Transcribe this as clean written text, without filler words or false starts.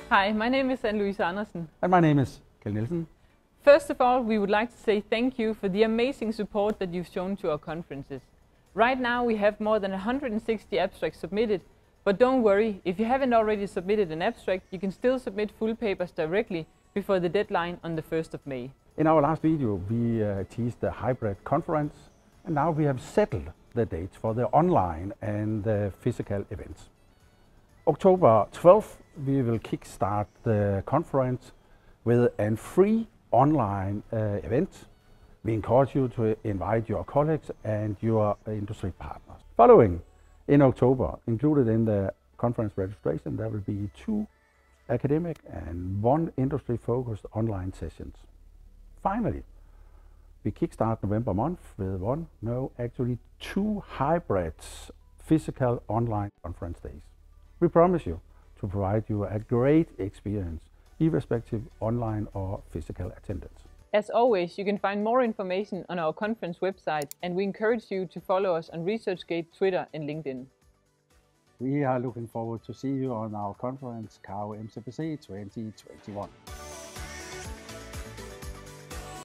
Hi, my name is Anne-Louise Andersen. And my name is Kjell Nielsen. First of all, we would like to say thank you for the amazing support that you've shown to our conferences. Right now we have more than 160 abstracts submitted, but don't worry, if you haven't already submitted an abstract, you can still submit full papers directly before the deadline on the 1st of May. In our last video we teased the hybrid conference, and now we have settled the dates for the online and the physical events. October 12th we will kickstart the conference with a free online event. We encourage you to invite your colleagues and your industry partners. Following in October, included in the conference registration, there will be 2 academic and 1 industry-focused online sessions. Finally, we kickstart November month with 2 hybrids physical online conference days. We promise you to provide you a great experience, irrespective online or physical attendance. As always, you can find more information on our conference website, and we encourage you to follow us on ResearchGate, Twitter and LinkedIn. We are looking forward to see you on our conference CARV MCPC 2021.